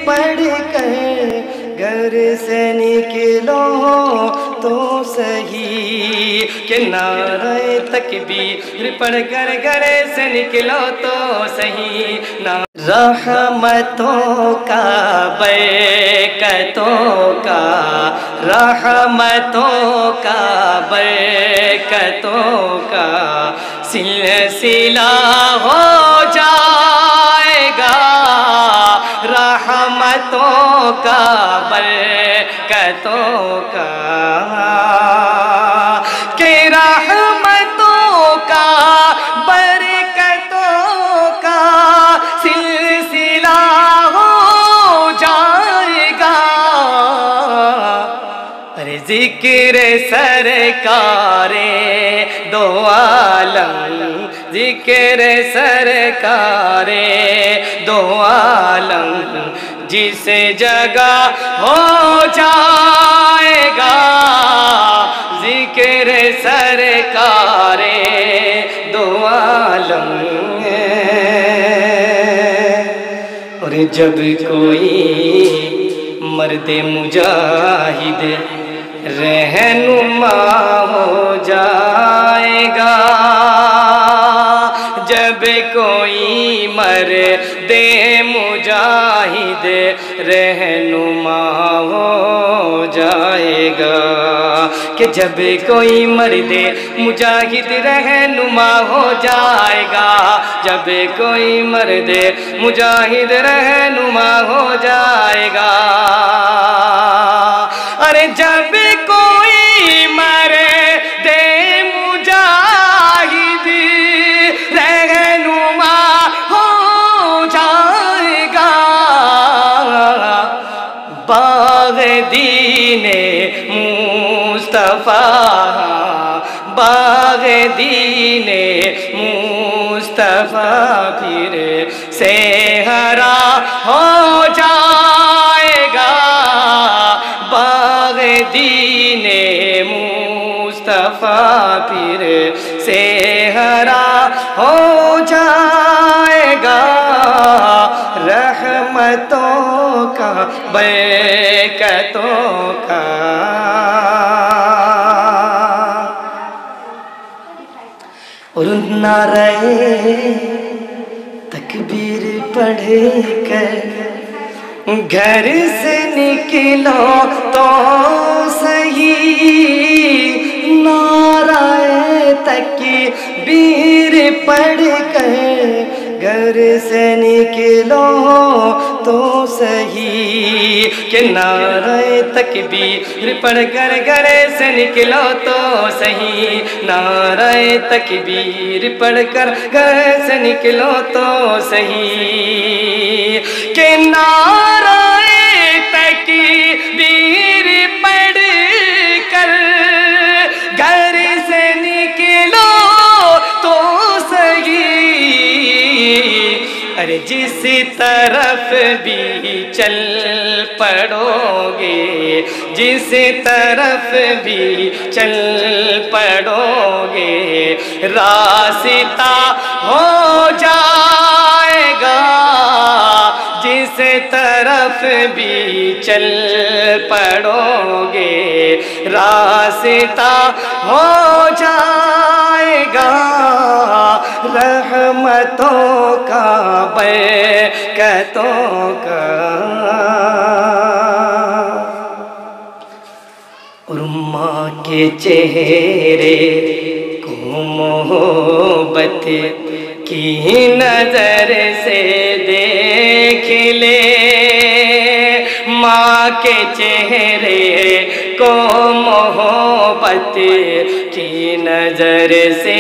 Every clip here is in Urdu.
پڑھ کر گھر سے نکلو تو صحیح، کہ نعرہ تکبیر پڑھ کر گھر سے نکلو تو صحیح۔ رحمتوں کا برکتوں کا، رحمتوں کا برکتوں کا سلسلہ ہو جائے گا، رحمتوں کا برکتوں کا، کہ رحمتوں کا برکتوں کا سلسلہ ہو جائے گا۔ ارے ذکر سرکار دو عالم، ذکر سرکار دو عالم جس جگہ ہو جائے گا، ذکر سرکار دو عالم۔ اور جب کوئی مرد مجاہد رہنما ہو جائے گا، جب کوئی مرد مجاہد رہنما ہو جائے گا، کہ جب کوئی مرد مجاہد رہنما ہو جائے گا، جب کوئی مرد مجاہد رہنما ہو جائے گا، ارے جب کوئی مرد مجاہد رہنما ہو جائے گا، باغ دین مصطفیٰ، باغ دین مصطفیٰ پھر سے ہرا ہو جائے گا، باغ دین مصطفیٰ پھر سے ہرا ہو جائے گا، رحمتوں کا برکتوں کا۔ اور نعرہ تکبیر پڑھ کر گھر سے نکلو تو صحیح، نعرہ تکبیر پڑھ کر گھر سے نکلو تو صحیح، کہ نعرہ تکبیر پڑھ کر گھر سے نکلو تو صحیح، نعرہ تکبیر پڑھ کر گھر سے نکلو تو صحیح، کہ نعرہ تکبیر پڑھ کر گھر سے نکلو تو صحیح، ارے جس طرف بھی چل پڑو گے، جس طرف بھی چل پڑو گے راستہ ہو جائے گا، جس طرف بھی چل پڑو گے راستہ ہو جائے گا، رحمتوں کا برکتوں کا۔ اور ماں کے چہرے کو محبت کی نظر سے دیکھ لے، ماں کے چہرے کو محبت کی نظر سے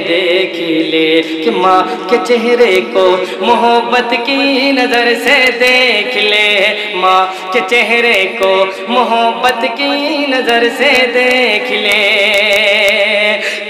دیکھ لے، کہ ماں کے چہرے کو محبت کی نظر سے دیکھ لے، ماں کے چہرے کو محبت کی نظر سے دیکھ لے،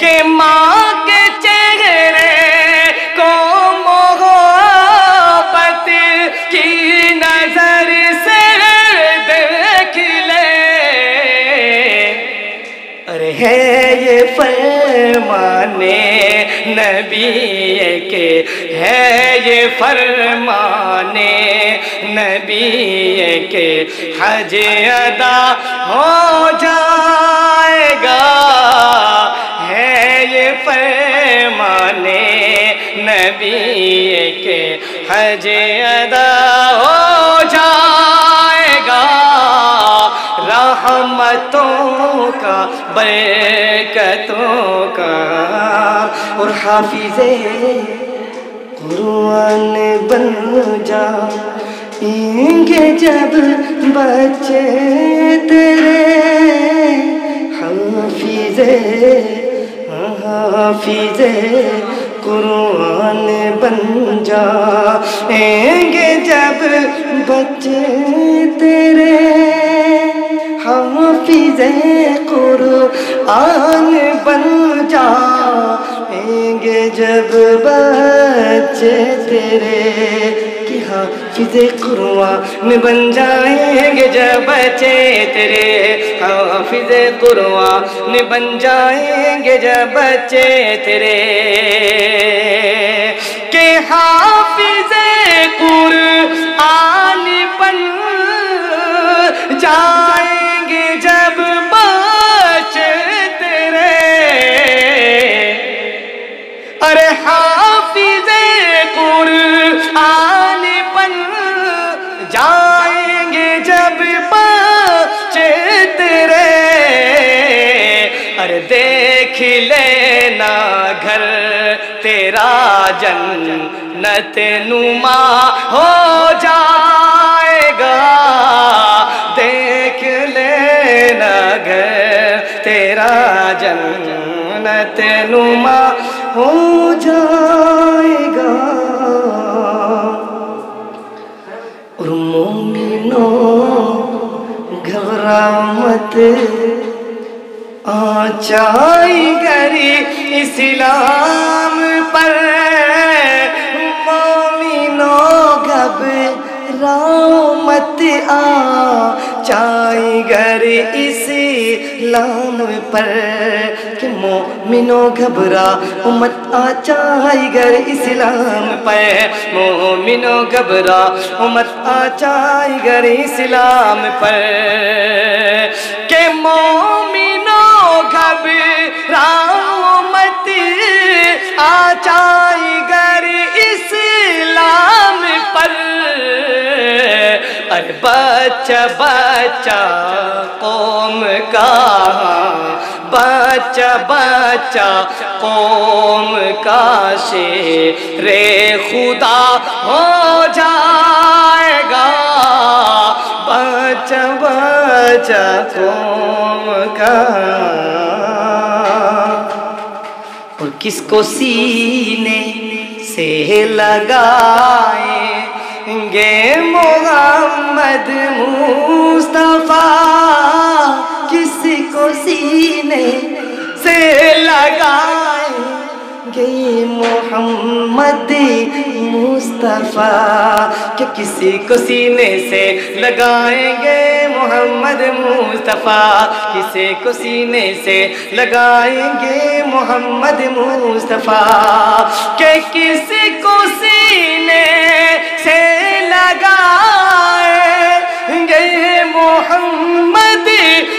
کہ ماں کے چہرے کو محبت کی نظر سے دیکھ لے، ارے ہے یہ فرمان نبی کے ہے یہ فرمانے نبی کے حج ادا ہو جائے گا، ہے یہ فرمانے نبی کے حج ادا ہو جائے گا، رحمتوں کا برکتوں کا اور حافظ قرآن بن جائیں گے جب بچے تیرے، حافظ قرآن بن جائیں گے جب بچے تیرے، حافظ قرآن بن جائیں گے جب بچے تیرے، کہ حافظ قرآن بن جائیں گے جب بچے تیرے، حافظ قرآن بن جائیں گے جب بچے تیرے، کہ حافظ قرآن بن جائیں گے جب بچے تیرے، ارے حافظ قرآن بن جائیں گے جب بچے تیرے، ارے دیکھ لینا گھر تیرا جنت نما ہو جائے گا، دیکھ لینا گھر تیرا جنت نما ہو جائے گا، اور مومنوں گھبراؤ مت، آچائی گری اسلام پر، مومنوں گھبراؤ مت، آچائی گری اسلام پر، کہ مومنوں گھبراؤ مت، آچائی گری اسلام پر، مومنوں گھبراؤ مت، آچائی گری اسلام پر، کہ مومنوں گھبراؤ مت، آچائی گری اسلام پر، ارے بچہ بچہ قوم کا، بچہ بچہ قوم کا شیر خدا ہو جائے گا، بچہ بچہ قوم کا، اور کس کو سینے سے لگائیں گے محمد مصطفیٰ، کس کو سینے سے لگائیں گے محمد مصطفیٰ، کہ کسی کو سینے سے لگائیں گے محمد مصطفیٰ، کسی کو سینے سے لگائیں گے محمد مصطفیٰ، کہ کسی کو سینے سے لگائیں گے محمد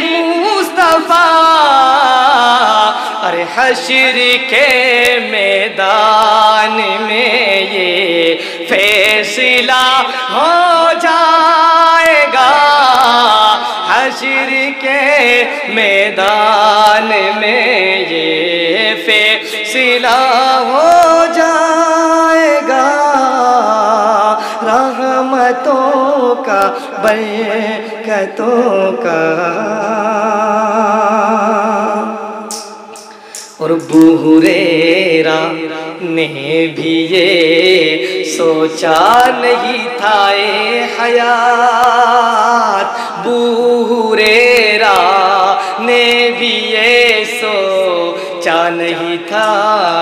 مصطفیٰ، ارے حشر کے میدان میں یہ فیصلہ ہو جائے گا، حشر کے میدان میں یہ فیصلہ ہو جائے گا، رحمتوں کا برکتوں کا، اور ابو ہریرہ نے بھی یہ سوچا نہیں تھا اے حیات، ابو ہریرہ نے بھی یہ سوچا نہیں تھا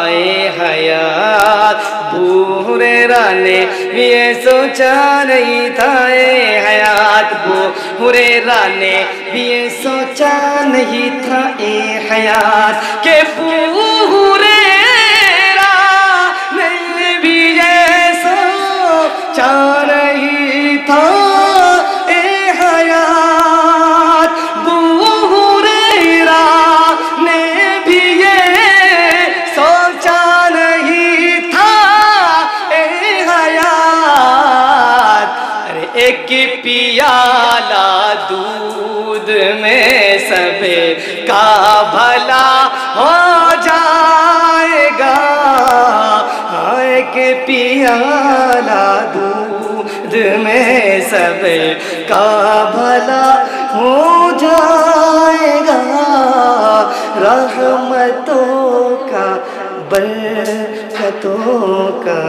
اے حیات، ابو ہریرہ نے بھی یہ سوچا نہیں تھا اے حیات، ابو ہریرہ نے بھی یہ سوچا نہیں تھا اے حیات، کہ ابو ہریرہ نے بھی پیالہ دودھ میں سب کا بھلا ہو جائے گا، ایک پیالہ دودھ میں سب کا بھلا ہو جائے گا، رحمتوں کا برکتوں کا